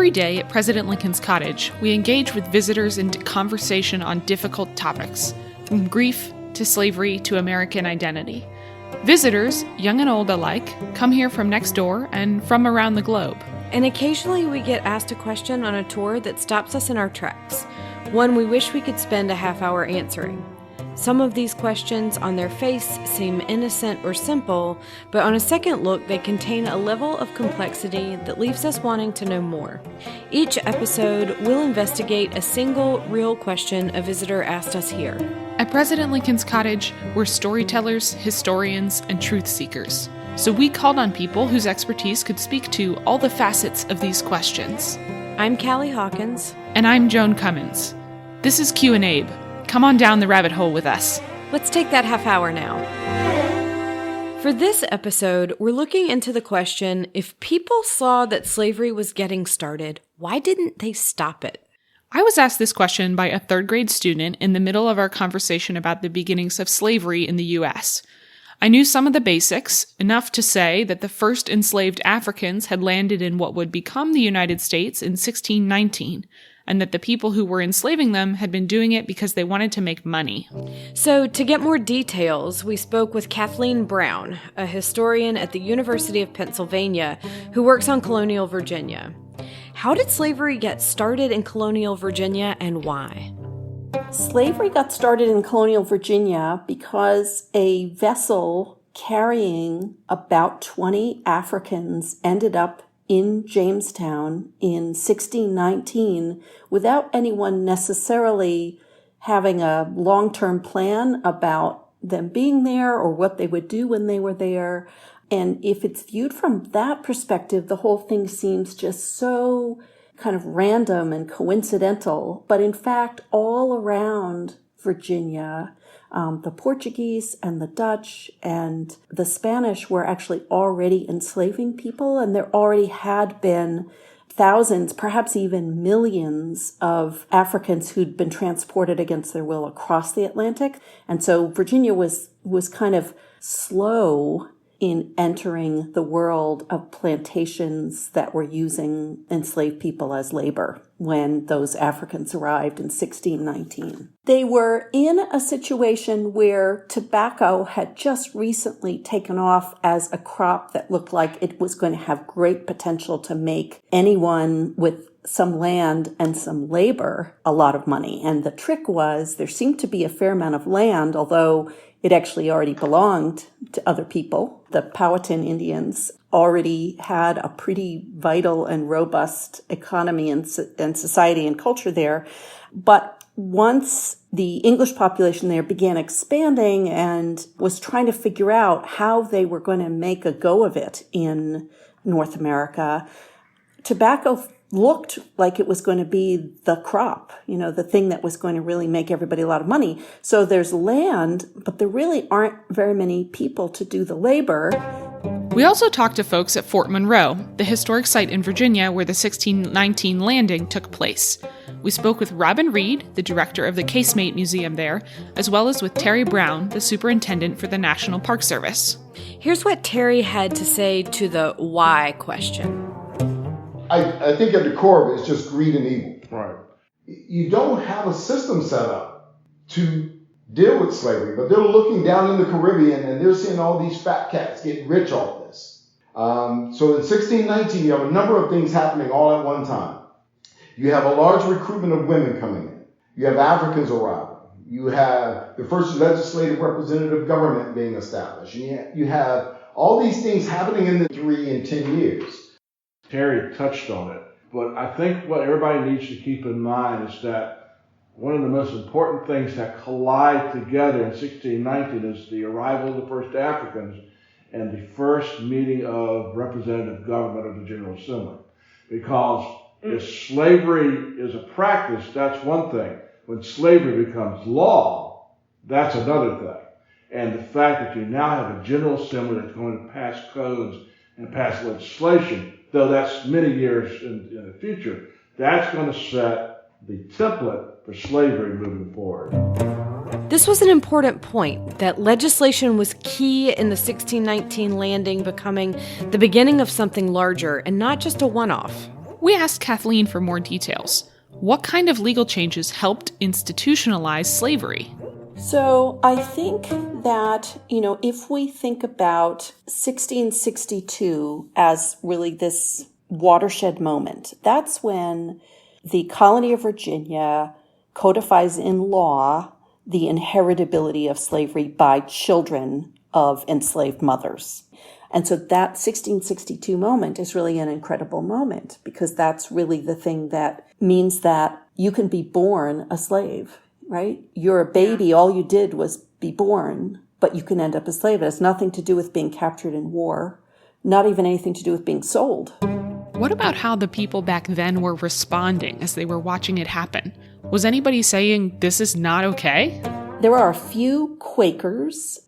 Every day at President Lincoln's Cottage, we engage with visitors in conversation on difficult topics, from grief to slavery to American identity. Visitors, young and old alike, come here from next door and from around the globe. And occasionally we get asked a question on a tour that stops us in our tracks, one we wish we could spend a half hour answering. Some of these questions on their face seem innocent or simple, but on a second look they contain a level of complexity that leaves us wanting to know more. Each episode will investigate a single real question a visitor asked us here. At President Lincoln's Cottage, we're storytellers, historians, and truth seekers. So we called on people whose expertise could speak to all the facets of these questions. I'm Callie Hawkins. And I'm Joan Cummins. This is Q&A. Come on down the rabbit hole with us. Let's take that half hour now. For this episode, we're looking into the question, if people saw that slavery was getting started, why didn't they stop it? I was asked this question by a third grade student in the middle of our conversation about the beginnings of slavery in the U.S. I knew some of the basics, enough to say that the first enslaved Africans had landed in what would become the United States in 1619, and that the people who were enslaving them had been doing it because they wanted to make money. So, to get more details, we spoke with Kathleen Brown, a historian at the University of Pennsylvania who works on colonial Virginia. How did slavery get started in colonial Virginia, and why? Slavery got started in colonial Virginia because a vessel carrying about 20 Africans ended up in Jamestown in 1619 without anyone necessarily having a long-term plan about them being there or what they would do when they were there. And if it's viewed from that perspective, the whole thing seems just so kind of random and coincidental. But in fact, all around Virginia, the Portuguese and the Dutch and the Spanish were actually already enslaving people, and there already had been thousands, perhaps even millions of Africans who'd been transported against their will across the Atlantic. And so Virginia was kind of slow in entering the world of plantations that were using enslaved people as labor when those Africans arrived in 1619. They were in a situation where tobacco had just recently taken off as a crop that looked like it was going to have great potential to make anyone with some land and some labor a lot of money. And the trick was there seemed to be a fair amount of land, although it actually already belonged to other people. The Powhatan Indians already had a pretty vital and robust economy and society and culture there. But once the English population there began expanding and was trying to figure out how they were going to make a go of it in North America, tobacco looked like it was going to be the crop, the thing that was going to really make everybody a lot of money. So there's land, but there really aren't very many people to do the labor. We also talked to folks at Fort Monroe, the historic site in Virginia where the 1619 landing took place. We spoke with Robin Reed, the director of the Casemate Museum there, as well as with Terry Brown, the superintendent for the National Park Service. Here's what Terry had to say to the why question. I think at the core of it is just greed and evil. Right. You don't have a system set up to deal with slavery, but they're looking down in the Caribbean and they're seeing all these fat cats getting rich off this. So in 1619, you have a number of things happening all at one time. You have a large recruitment of women coming in. You have Africans arriving. You have the first legislative representative government being established. You have all these things happening in the 3 and 10 years. Terry touched on it, but I think what everybody needs to keep in mind is that one of the most important things that collide together in 1619 is the arrival of the first Africans and the first meeting of representative government of the General Assembly. Because if slavery is a practice, that's one thing. When slavery becomes law, that's another thing. And the fact that you now have a General Assembly that's going to pass codes and pass legislation, though that's many years in the future, that's going to set the template for slavery moving forward. This was an important point, that legislation was key in the 1619 landing becoming the beginning of something larger and not just a one-off. We asked Kathleen for more details. What kind of legal changes helped institutionalize slavery? So I think that, if we think about 1662 as really this watershed moment, that's when the colony of Virginia codifies in law the inheritability of slavery by children of enslaved mothers. And so that 1662 moment is really an incredible moment because that's really the thing that means that you can be born a slave, right? You're a baby. All you did was be born, but you can end up a slave. It has nothing to do with being captured in war, not even anything to do with being sold. What about how the people back then were responding as they were watching it happen? Was anybody saying, this is not okay? There are a few Quakers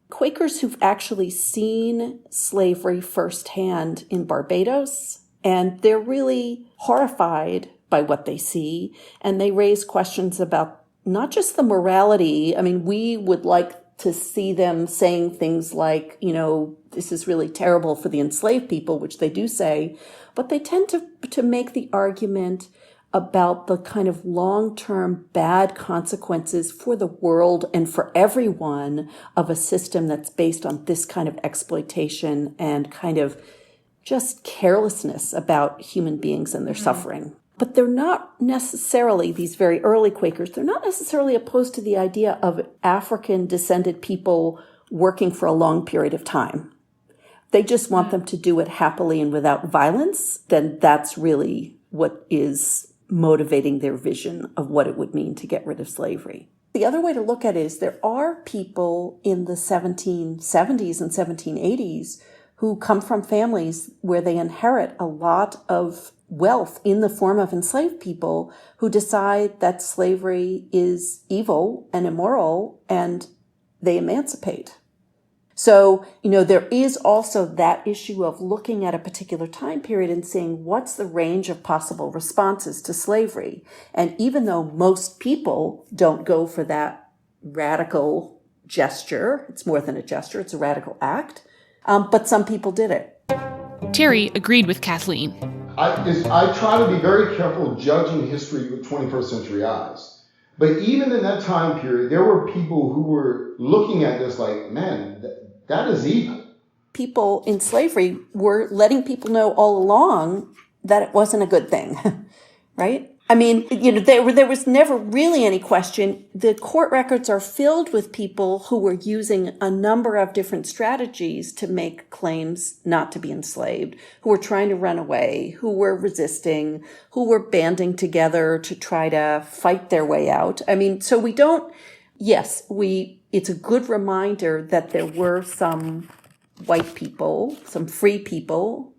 who've actually seen slavery firsthand in Barbados, and they're really horrified by what they see, and they raise questions about not just the morality. I mean, we would like to see them saying things like, this is really terrible for the enslaved people, which they do say, but they tend to make the argument about the kind of long-term bad consequences for the world and for everyone of a system that's based on this kind of exploitation and kind of just carelessness about human beings and their suffering. But they're not necessarily, these very early Quakers, they're not necessarily opposed to the idea of African-descended people working for a long period of time. They just want them to do it happily and without violence. Then that's really what is motivating their vision of what it would mean to get rid of slavery. The other way to look at it is there are people in the 1770s and 1780s who come from families where they inherit a lot of wealth in the form of enslaved people who decide that slavery is evil and immoral, and they emancipate. So, there is also that issue of looking at a particular time period and saying, what's the range of possible responses to slavery? And even though most people don't go for that radical gesture, it's more than a gesture, it's a radical act, but some people did it. Terry agreed with Kathleen. I try to be very careful judging history with 21st century eyes. But even in that time period, there were people who were looking at this like, man, that is evil. People in slavery were letting people know all along that it wasn't a good thing, right? I mean, there was never really any question. The court records are filled with people who were using a number of different strategies to make claims not to be enslaved, who were trying to run away, who were resisting, who were banding together to try to fight their way out. I mean, so it's a good reminder that there were some white people, some free people,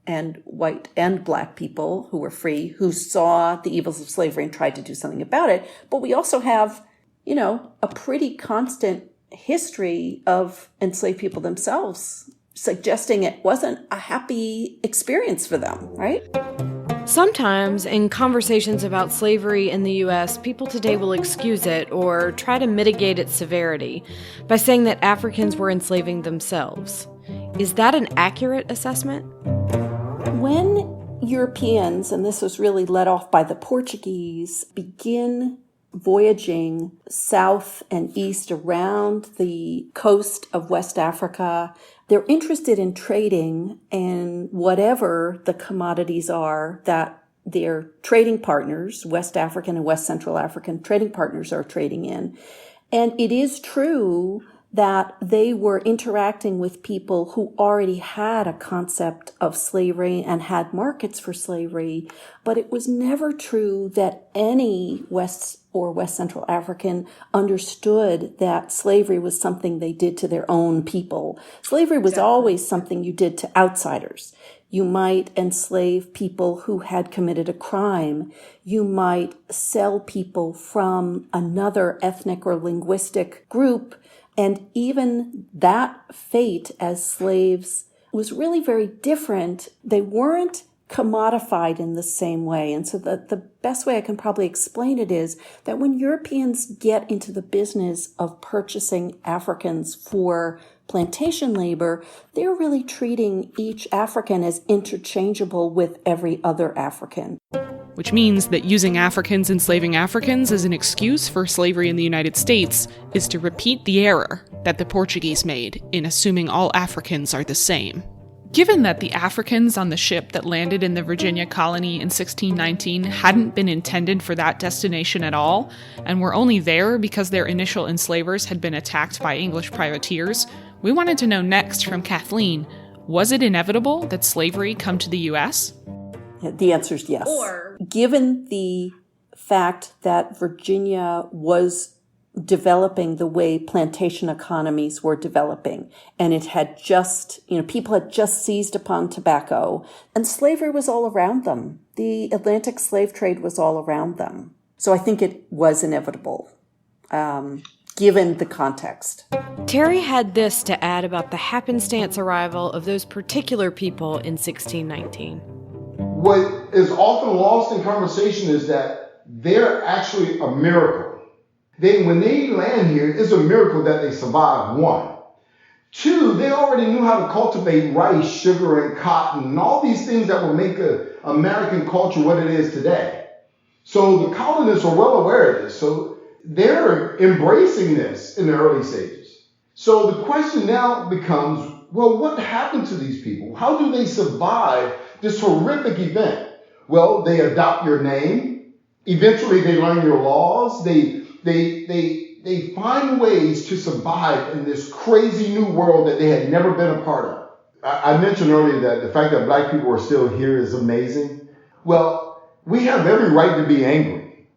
and white and black people who were free, who saw the evils of slavery and tried to do something about it. But we also have, a pretty constant history of enslaved people themselves suggesting it wasn't a happy experience for them, right? Sometimes, in conversations about slavery in the U.S., people today will excuse it or try to mitigate its severity by saying that Africans were enslaving themselves. Is that an accurate assessment? When Europeans, and this was really led off by the Portuguese, begin voyaging south and east around the coast of West Africa, they're interested in trading in whatever the commodities are that their trading partners, West African and West Central African trading partners, are trading in. And it is true that they were interacting with people who already had a concept of slavery and had markets for slavery, but it was never true that any West or West Central African understood that slavery was something they did to their own people. Slavery was always something you did to outsiders. You might enslave people who had committed a crime. You might sell people from another ethnic or linguistic group. And even that fate as slaves was really very different. They weren't commodified in the same way. And so the best way I can probably explain it is that when Europeans get into the business of purchasing Africans for plantation labor, they're really treating each African as interchangeable with every other African. Which means that using Africans enslaving Africans as an excuse for slavery in the United States is to repeat the error that the Portuguese made in assuming all Africans are the same. Given that the Africans on the ship that landed in the Virginia colony in 1619 hadn't been intended for that destination at all, and were only there because their initial enslavers had been attacked by English privateers, we wanted to know next from Kathleen, was it inevitable that slavery come to the U.S.? The answer is yes. Or, given the fact that Virginia was developing the way plantation economies were developing, and it had just, people had just seized upon tobacco, and slavery was all around them. The Atlantic slave trade was all around them. So I think it was inevitable, given the context. Terry had this to add about the happenstance arrival of those particular people in 1619. What is often lost in conversation is that they're actually a miracle. When they land here, it's a miracle that they survived, one. Two, they already knew how to cultivate rice, sugar, and cotton, and all these things that will make American culture what it is today. So the colonists are well aware of this. So they're embracing this in the early stages. So the question now becomes, well, what happened to these people? How do they survive this horrific event? Well, they adopt your name. Eventually, they learn your laws. They find ways to survive in this crazy new world that they had never been a part of. I mentioned earlier that the fact that black people are still here is amazing. Well, we have every right to be angry,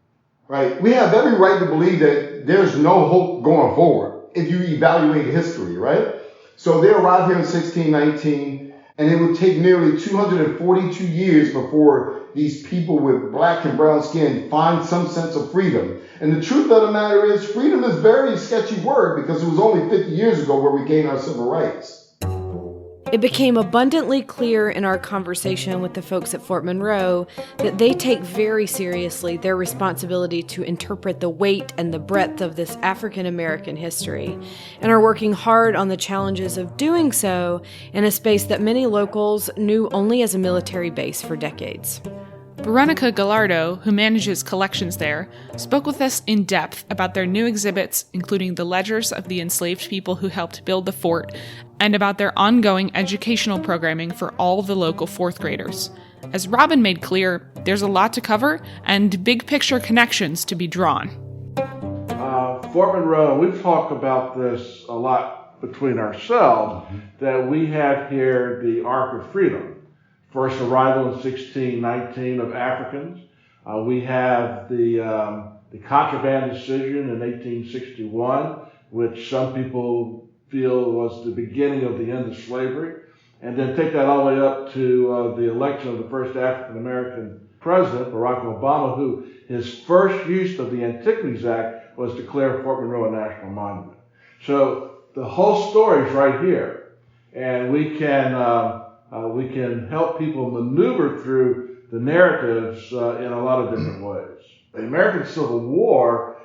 right? We have every right to believe that there's no hope going forward if you evaluate history, right? So they arrived here in 1619, and it would take nearly 242 years before these people with black and brown skin find some sense of freedom. And the truth of the matter is, freedom is a very sketchy word because it was only 50 years ago where we gained our civil rights. It became abundantly clear in our conversation with the folks at Fort Monroe that they take very seriously their responsibility to interpret the weight and the breadth of this African American history, and are working hard on the challenges of doing so in a space that many locals knew only as a military base for decades. Veronica Gallardo, who manages collections there, spoke with us in depth about their new exhibits, including the ledgers of the enslaved people who helped build the fort, and about their ongoing educational programming for all the local fourth graders. As Robin made clear, there's a lot to cover and big picture connections to be drawn. Fort Monroe, we've talked about this a lot between ourselves, that we have here the Ark of Freedom. First arrival in 1619 of Africans. We have the contraband decision in 1861, which some people feel was the beginning of the end of slavery. And then take that all the way up to the election of the first African-American president, Barack Obama, who his first use of the Antiquities Act was declare Fort Monroe a national monument. So the whole story is right here. And we can help people maneuver through the narratives in a lot of different ways. The American Civil War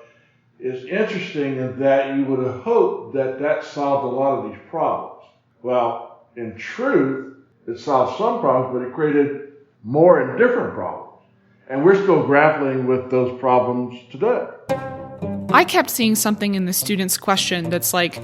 is interesting in that you would have hoped that solved a lot of these problems. Well, in truth, it solved some problems, but it created more and different problems. And we're still grappling with those problems today. I kept seeing something in the students' question that's like,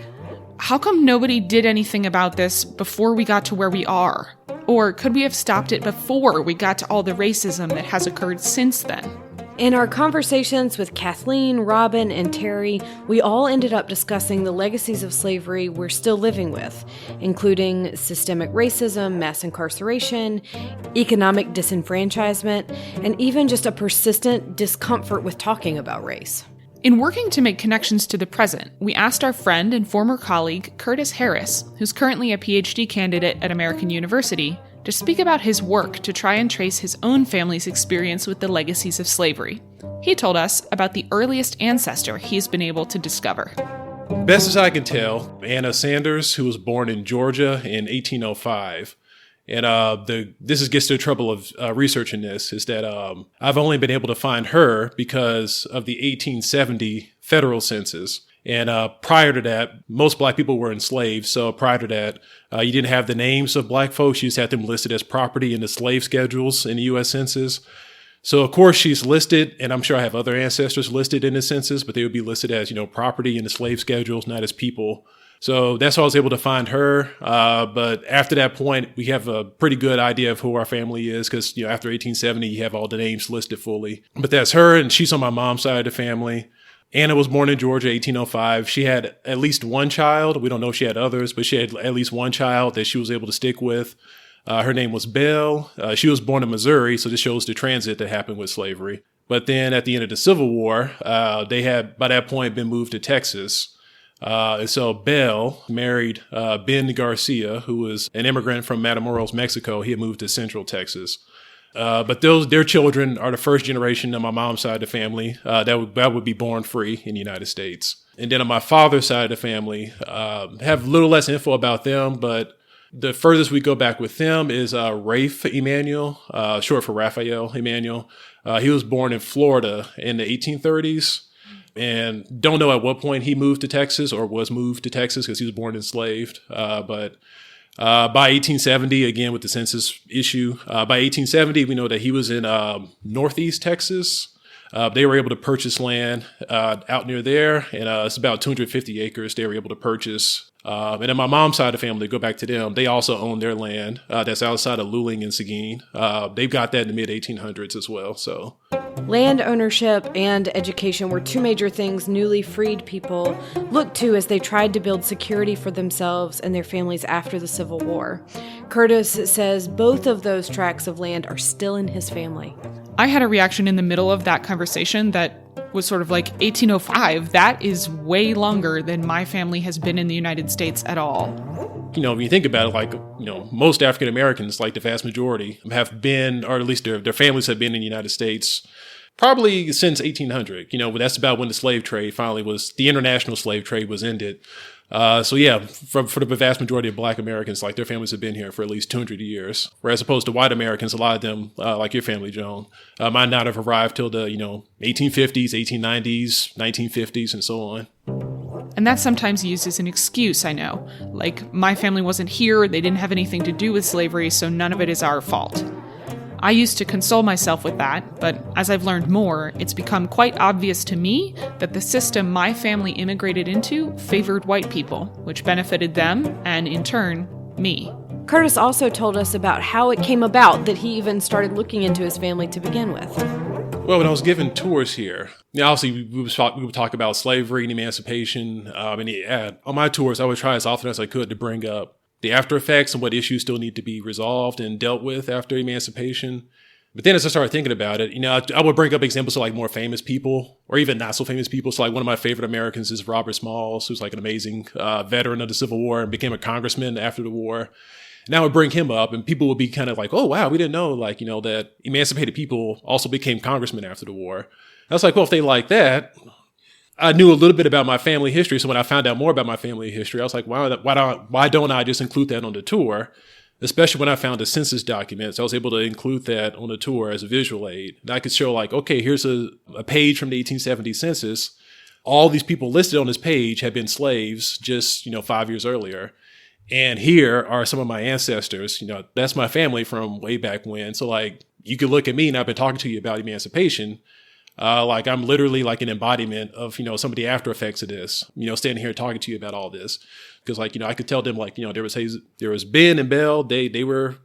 how come nobody did anything about this before we got to where we are? Or could we have stopped it before we got to all the racism that has occurred since then? In our conversations with Kathleen, Robin, and Terry, we all ended up discussing the legacies of slavery we're still living with, including systemic racism, mass incarceration, economic disenfranchisement, and even just a persistent discomfort with talking about race. In working to make connections to the present, we asked our friend and former colleague, Curtis Harris, who's currently a PhD candidate at American University, to speak about his work to try and trace his own family's experience with the legacies of slavery. He told us about the earliest ancestor he's been able to discover. Best as I can tell, Anna Sanders, who was born in Georgia in 1805, And this gets to the trouble of researching this, is that I've only been able to find her because of the 1870 federal census. And prior to that, most black people were enslaved. So prior to that, you didn't have the names of black folks. You just had them listed as property in the slave schedules in the U.S. Census. So, of course, she's listed, and I'm sure I have other ancestors listed in the census, but they would be listed as, property in the slave schedules, not as people. So that's how I was able to find her. But after that point, we have a pretty good idea of who our family is because, after 1870, you have all the names listed fully. But that's her, and she's on my mom's side of the family. Anna was born in Georgia, 1805. She had at least one child. We don't know if she had others, but she had at least one child that she was able to stick with. Her name was Belle. She was born in Missouri, so this shows the transit that happened with slavery. But then at the end of the Civil War, they had, by that point, been moved to Texas. And so Belle married Ben Garcia, who was an immigrant from Matamoros, Mexico. He had moved to Central Texas. But their children are the first generation on my mom's side of the family that would be born free in the United States. And then on my father's side of the family, have a little less info about them, but the furthest we go back with them is Rafe Emanuel, short for Raphael Emanuel. He was born in Florida in the 1830s. And don't know at what point he moved to Texas or was moved to Texas because he was born enslaved. But by 1870, again, with the census issue, by 1870, we know that he was in Northeast Texas. They were able to purchase land out near there, and it's about 250 acres they were able to purchase. And then my mom's side of the family, go back to them, they also own their land that's outside of Luling and Seguin. They've got that in the mid-1800s as well. So, land ownership and education were two major things newly freed people looked to as they tried to build security for themselves and their families after the Civil War. Curtis says both of those tracts of land are still in his family. I had a reaction in the middle of that conversation that was sort of like 1805. That is way longer than my family has been in the United States at all. When you think about it, most African Americans, like the vast majority, have been, or at least their families have been in the United States probably since 1800. That's about when the slave trade the international slave trade was ended. For the vast majority of Black Americans, their families have been here for at least 200 years. Whereas opposed to white Americans, a lot of them, like your family, Joan, might not have arrived till the, 1850s, 1890s, 1950s, and so on. And that's sometimes used as an excuse, I know. Like, my family wasn't here, they didn't have anything to do with slavery, so none of it is our fault. I used to console myself with that, but as I've learned more, it's become quite obvious to me that the system my family immigrated into favored white people, which benefited them, and in turn, me. Curtis also told us about how it came about that he even started looking into his family to begin with. Well, when I was giving tours here, obviously we would talk about slavery and emancipation, on my tours I would try as often as I could to bring up the after effects and what issues still need to be resolved and dealt with after emancipation. But then as I started thinking about it, I would bring up examples of more famous people or even not so famous people. So one of my favorite Americans is Robert Smalls, who's an amazing veteran of the Civil War and became a congressman after the war. And I would bring him up and people would be kind of like, oh, wow, we didn't know that emancipated people also became congressmen after the war. I was like, well, if they like that, I knew a little bit about my family history. So when I found out more about my family history, I was like, why don't I just include that on the tour? Especially when I found the census documents, I was able to include that on the tour as a visual aid. And I could show okay, here's a page from the 1870 census. All these people listed on this page had been slaves just, 5 years earlier. And here are some of my ancestors, that's my family from way back when. So you could look at me and I've been talking to you about emancipation. I'm literally an embodiment of, some of the after effects of this, standing here talking to you about all this. Because I could tell them there was Ben and Belle, they were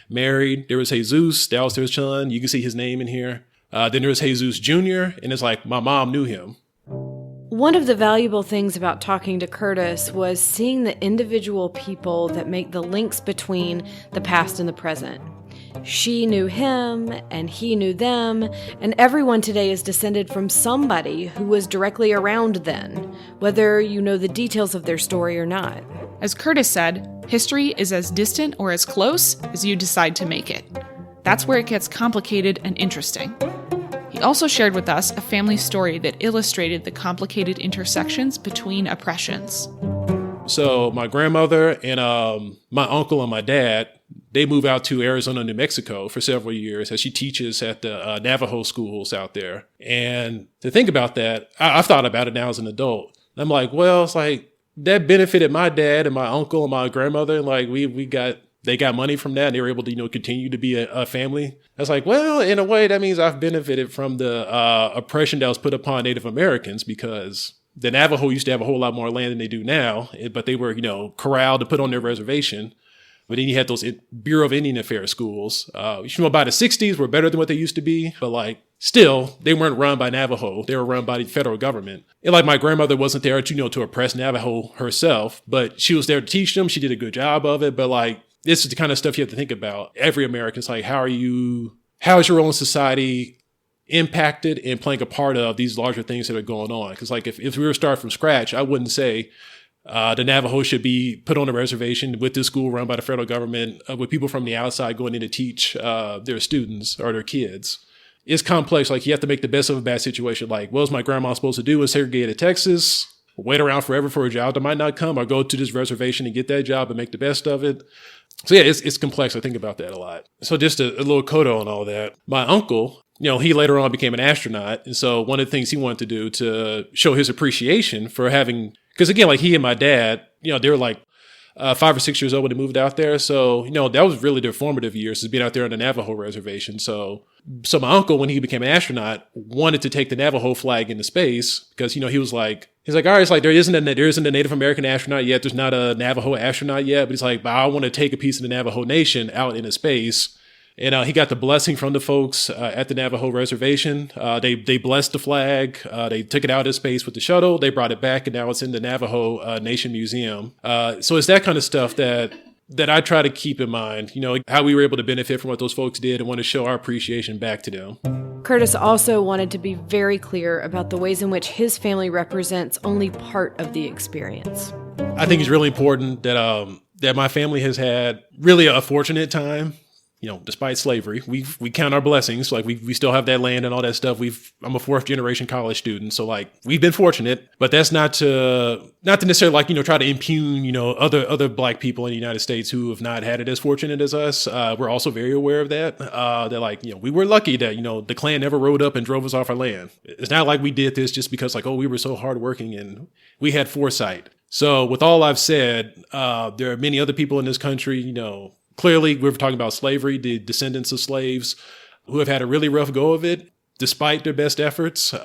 married. There was Jesus, that was their son. You can see his name in here. Then there was Jesus Jr. And it's my mom knew him. One of the valuable things about talking to Curtis was seeing the individual people that make the links between the past and the present. She knew him, and he knew them, and everyone today is descended from somebody who was directly around then, whether you know the details of their story or not. As Curtis said, history is as distant or as close as you decide to make it. That's where it gets complicated and interesting. He also shared with us a family story that illustrated the complicated intersections between oppressions. So my grandmother and my uncle and my dad, they move out to Arizona, New Mexico for several years as she teaches at the Navajo schools out there. And to think about that, I've thought about it now as an adult. I'm like, well, it's like that benefited my dad and my uncle and my grandmother. And like they got money from that and they were able to, continue to be a family. I was like, well, in a way, that means I've benefited from the oppression that was put upon Native Americans, because the Navajo used to have a whole lot more land than they do now, but they were, corralled to put on their reservation. But then you had those Bureau of Indian Affairs schools. By the 60s were better than what they used to be. But still, they weren't run by Navajo. They were run by the federal government. And my grandmother wasn't there, to oppress Navajo herself, but she was there to teach them. She did a good job of it. But this is the kind of stuff you have to think about. Every American's how is your role in society impacted and playing a part of these larger things that are going on? Because if we were to start from scratch, I wouldn't say the Navajo should be put on a reservation with this school run by the federal government with people from the outside going in to teach their students or their kids. It's complex. You have to make the best of a bad situation. What was my grandma supposed to do in segregated Texas? Wait around forever for a job that might not come, or go to this reservation and get that job and make the best of it. So yeah, it's complex. I think about that a lot. So just a little coda on all that. My uncle, he later on became an astronaut. And so one of the things he wanted to do to show his appreciation for having, because again, he and my dad, they were 5 or 6 years old when they moved out there. So, that was really their formative years, is being out there on the Navajo reservation. So my uncle, when he became an astronaut, wanted to take the Navajo flag into space because, he was like, all right, it's there isn't a Native American astronaut yet. There's not a Navajo astronaut yet. But he's but I want to take a piece of the Navajo nation out into space. And he got the blessing from the folks at the Navajo reservation. They blessed the flag. They took it out of space with the shuttle. They brought it back, and now it's in the Navajo Nation Museum. So it's that kind of stuff that I try to keep in mind, how we were able to benefit from what those folks did and want to show our appreciation back to them. Curtis also wanted to be very clear about the ways in which his family represents only part of the experience. I think it's really important that my family has had really a fortunate time. Despite slavery, we count our blessings. We still have that land and all that stuff. I'm a 4th generation college student. So we've been fortunate, but that's not to necessarily try to impugn, other black people in the United States who have not had it as fortunate as us. We're also very aware of that. That we were lucky that, the Klan never rode up and drove us off our land. It's not like we did this just because we were so hardworking and we had foresight. So with all I've said, there are many other people in this country, clearly, we're talking about slavery, the descendants of slaves who have had a really rough go of it, despite their best efforts.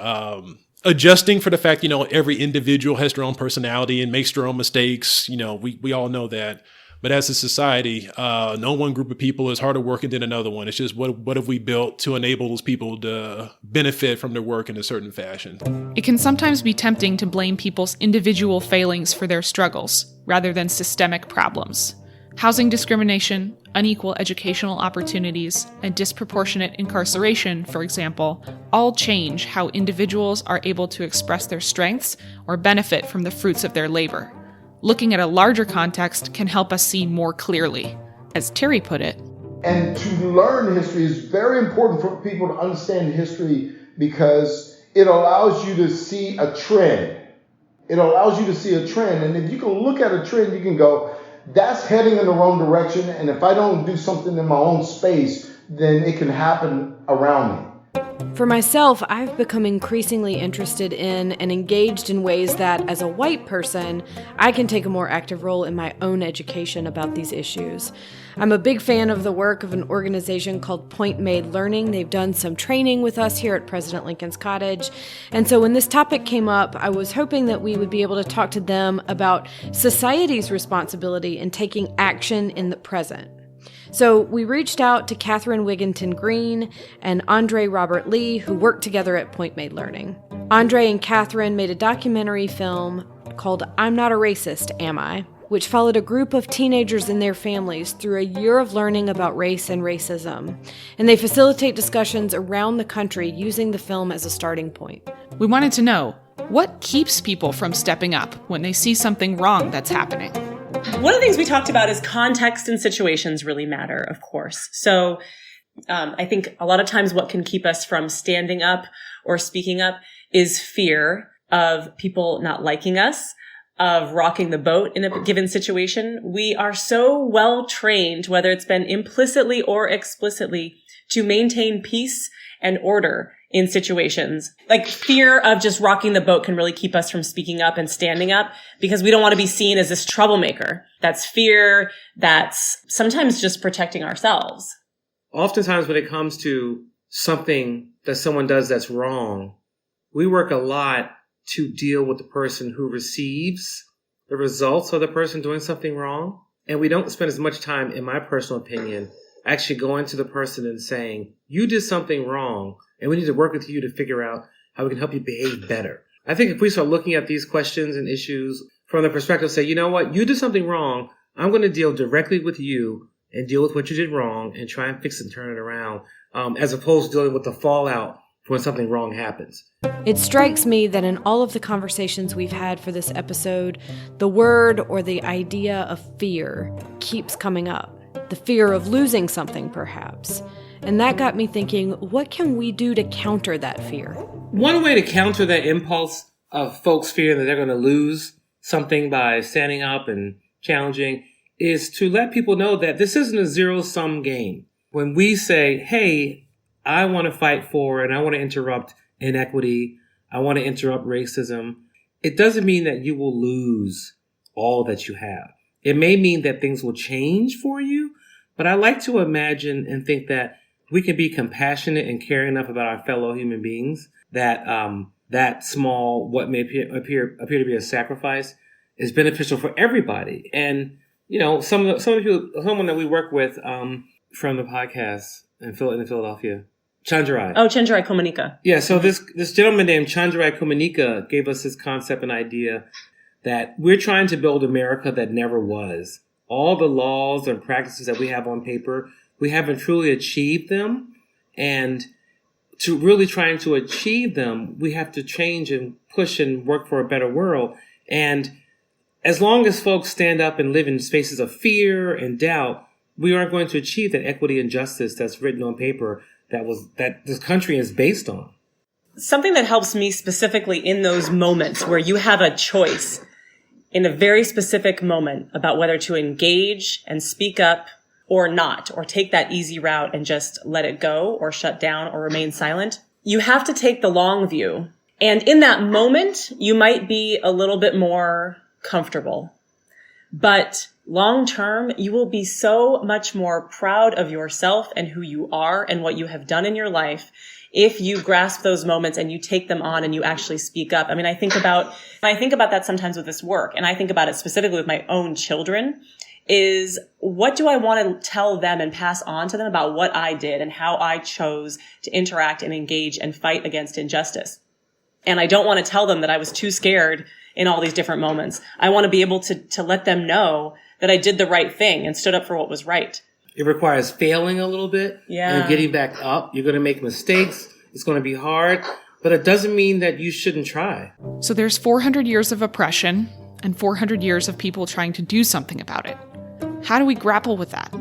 Adjusting for the fact, every individual has their own personality and makes their own mistakes. We all know that. But as a society, no one group of people is harder working than another one. It's just what have we built to enable those people to benefit from their work in a certain fashion. It can sometimes be tempting to blame people's individual failings for their struggles, rather than systemic problems. Housing discrimination, unequal educational opportunities, and disproportionate incarceration, for example, all change how individuals are able to express their strengths or benefit from the fruits of their labor. Looking at a larger context can help us see more clearly. As Terry put it, and to learn history is very important for people to understand history because it allows you to see a trend. It allows you to see a trend. And if you can look at a trend, you can go, that's heading in the wrong direction. And if I don't do something in my own space, then it can happen around me. For myself, I've become increasingly interested in and engaged in ways that, as a white person, I can take a more active role in my own education about these issues. I'm a big fan of the work of an organization called Point Made Learning. They've done some training with us here at President Lincoln's Cottage. And so when this topic came up, I was hoping that we would be able to talk to them about society's responsibility in taking action in the present. So we reached out to Catherine Wigginton-Greene and Andre Robert Lee, who worked together at Point Made Learning. Andre and Catherine made a documentary film called I'm Not a Racist, Am I?, which followed a group of teenagers and their families through a year of learning about race and racism. And they facilitate discussions around the country using the film as a starting point. We wanted to know, what keeps people from stepping up when they see something wrong that's happening? One of the things we talked about is context and situations really matter, of course. So I think a lot of times what can keep us from standing up or speaking up is fear of people not liking us, of rocking the boat in a given situation. We are so well trained, whether it's been implicitly or explicitly, to maintain peace and order in situations. Like fear of just rocking the boat can really keep us from speaking up and standing up because we don't want to be seen as this troublemaker. That's fear. That's sometimes just protecting ourselves. Oftentimes when it comes to something that someone does that's wrong, we work a lot to deal with the person who receives the results of the person doing something wrong. And we don't spend as much time, in my personal opinion, actually going to the person and saying, you did something wrong, and we need to work with you to figure out how we can help you behave better. I think if we start looking at these questions and issues from the perspective, say, you know what, you did something wrong, I'm going to deal directly with you and deal with what you did wrong and try and fix it and turn it around, as opposed to dealing with the fallout when something wrong happens. It strikes me that in all of the conversations we've had for this episode, the word or the idea of fear keeps coming up. The fear of losing something, perhaps. And that got me thinking, what can we do to counter that fear? One way to counter that impulse of folks fearing that they're going to lose something by standing up and challenging is to let people know that this isn't a zero-sum game. When we say, hey, I want to fight for and I want to interrupt inequity, I want to interrupt racism, it doesn't mean that you will lose all that you have. It may mean that things will change for you, but I like to imagine and think that we can be compassionate and care enough about our fellow human beings that that small, what may appear to be a sacrifice, is beneficial for everybody. And you know, someone that we work with from the podcast in Philadelphia, Chandrai. Oh, Chandrai Komanika. Yeah, so this gentleman named Chandrai Komanika gave us this concept and idea that we're trying to build America that never was. All the laws and practices that we have on paper, we haven't truly achieved them. And to really trying to achieve them, we have to change and push and work for a better world. And as long as folks stand up and live in spaces of fear and doubt, we aren't going to achieve that equity and justice that's written on paper that this country is based on. Something that helps me specifically in those moments where you have a choice in a very specific moment about whether to engage and speak up or not, or take that easy route and just let it go or shut down or remain silent. You have to take the long view. And in that moment, you might be a little bit more comfortable. But long term, you will be so much more proud of yourself and who you are and what you have done in your life if you grasp those moments and you take them on and you actually speak up. I mean, I think about that sometimes with this work, and I think about it specifically with my own children, is what do I want to tell them and pass on to them about what I did and how I chose to interact and engage and fight against injustice. And I don't want to tell them that I was too scared in all these different moments. I want to be able to let them know that I did the right thing and stood up for what was right. It requires failing a little bit and getting back up. You're going to make mistakes. It's going to be hard, but it doesn't mean that you shouldn't try. So there's 400 years of oppression and 400 years of people trying to do something about it. How do we grapple with that?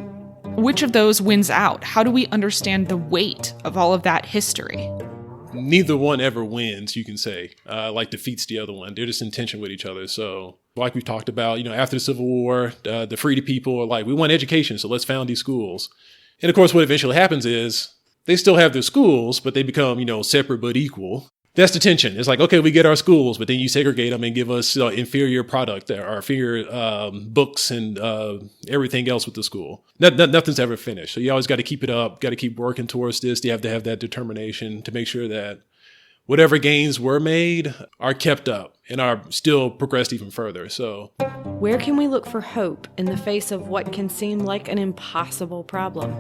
Which of those wins out? How do we understand the weight of all of that history? Neither one ever wins, you can say, like defeats the other one. They're just in tension with each other. So like we've talked about, after the Civil War, the Freed people are like, we want education, so let's found these schools. And of course, what eventually happens is they still have their schools, but they become, separate but equal. That's the tension. It's like, okay, we get our schools, but then you segregate them and give us inferior product or inferior books and everything else with the school. Nothing's ever finished. So you always got to keep it up, got to keep working towards this. You have to have that determination to make sure that whatever gains were made are kept up and are still progressed even further. So where can we look for hope in the face of what can seem like an impossible problem?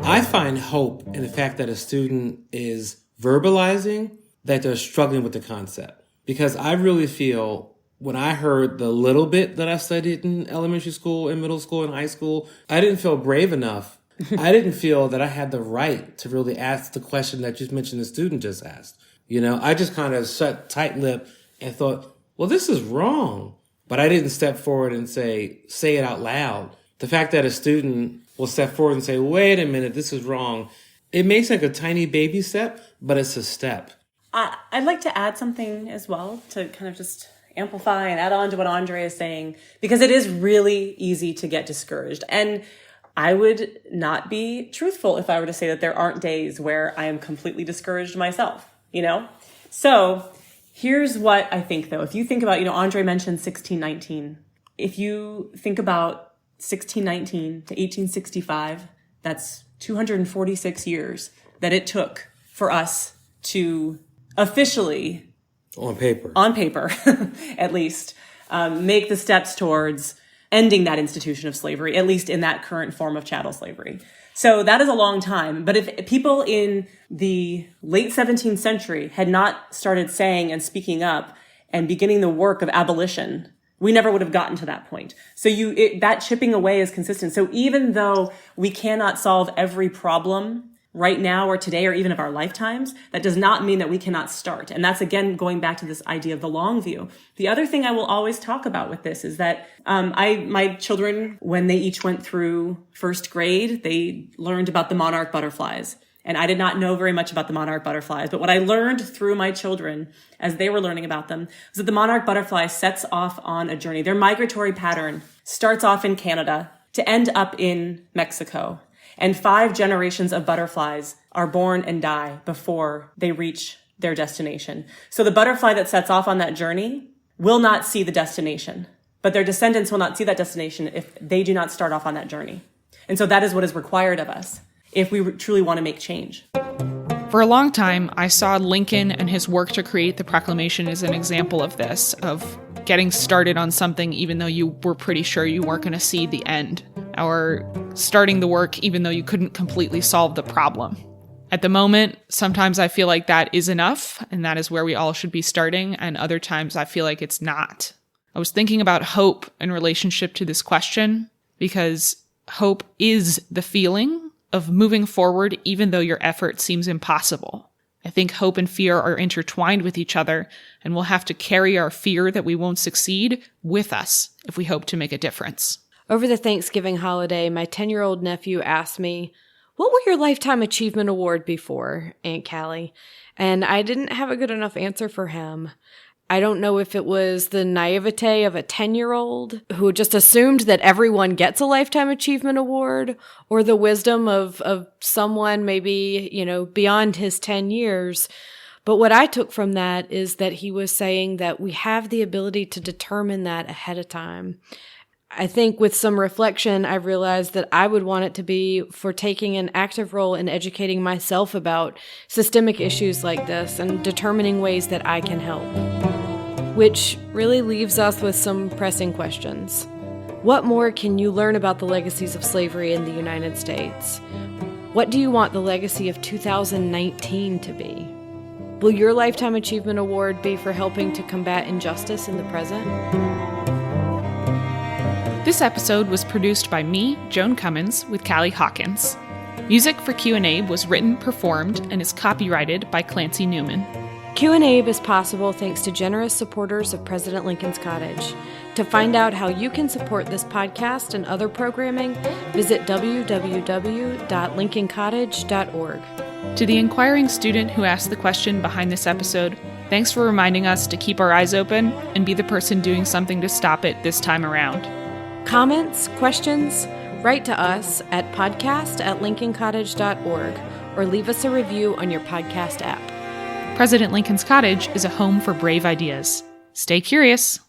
I find hope in the fact that a student is verbalizing that they're struggling with the concept. Because I really feel when I heard the little bit that I studied in elementary school and middle school and high school, I didn't feel brave enough. I didn't feel that I had the right to really ask the question that you mentioned the student just asked. I just kind of shut tight-lipped and thought, well, this is wrong. But I didn't step forward and say it out loud. The fact that a student will step forward and say, wait a minute, this is wrong. It makes like a tiny baby step, but it's a step. I'd like to add something as well to kind of just amplify and add on to what Andre is saying, because it is really easy to get discouraged. And I would not be truthful if I were to say that there aren't days where I am completely discouraged myself, So here's what I think, though. If you think about, Andre mentioned 1619. If you think about 1619 to 1865, that's 246 years that it took for us to officially, on paper, at least, make the steps towards ending that institution of slavery, at least in that current form of chattel slavery. So that is a long time. But if people in the late 17th century had not started saying and speaking up and beginning the work of abolition, we never would have gotten to that point. So that chipping away is consistent. So even though we cannot solve every problem right now or today or even of our lifetimes, that does not mean that we cannot start. And that's, again, going back to this idea of the long view. The other thing I will always talk about with this is that my children, when they each went through first grade, they learned about the monarch butterflies. And I did not know very much about the monarch butterflies. But what I learned through my children as they were learning about them was that the monarch butterfly sets off on a journey. Their migratory pattern starts off in Canada to end up in Mexico. And 5 generations of butterflies are born and die before they reach their destination. So the butterfly that sets off on that journey will not see the destination, but their descendants will not see that destination if they do not start off on that journey. And so that is what is required of us if we truly want to make change. For a long time, I saw Lincoln and his work to create the proclamation as an example of this, of getting started on something even though you were pretty sure you weren't going to see the end, or starting the work even though you couldn't completely solve the problem. At the moment, sometimes I feel like that is enough, and that is where we all should be starting, and other times I feel like it's not. I was thinking about hope in relationship to this question, because hope is the feeling of moving forward even though your effort seems impossible. I think hope and fear are intertwined with each other, and we'll have to carry our fear that we won't succeed with us if we hope to make a difference. Over the Thanksgiving holiday, my 10-year-old nephew asked me, "What will your Lifetime Achievement Award be for, Aunt Callie?" And I didn't have a good enough answer for him. I don't know if it was the naivete of a 10-year-old who just assumed that everyone gets a Lifetime Achievement Award, or the wisdom of someone maybe, beyond his 10 years. But what I took from that is that he was saying that we have the ability to determine that ahead of time. I think with some reflection, I realized that I would want it to be for taking an active role in educating myself about systemic issues like this and determining ways that I can help. Which really leaves us with some pressing questions. What more can you learn about the legacies of slavery in the United States? What do you want the legacy of 2019 to be? Will your Lifetime Achievement Award be for helping to combat injustice in the present? This episode was produced by me, Joan Cummins, with Callie Hawkins. Music for Q&A was written, performed, and is copyrighted by Clancy Newman. Q&A is possible thanks to generous supporters of President Lincoln's Cottage. To find out how you can support this podcast and other programming, visit www.lincolncottage.org. To the inquiring student who asked the question behind this episode, thanks for reminding us to keep our eyes open and be the person doing something to stop it this time around. Comments, questions? Write to us at podcast@lincolncottage.org or leave us a review on your podcast app. President Lincoln's Cottage is a home for brave ideas. Stay curious.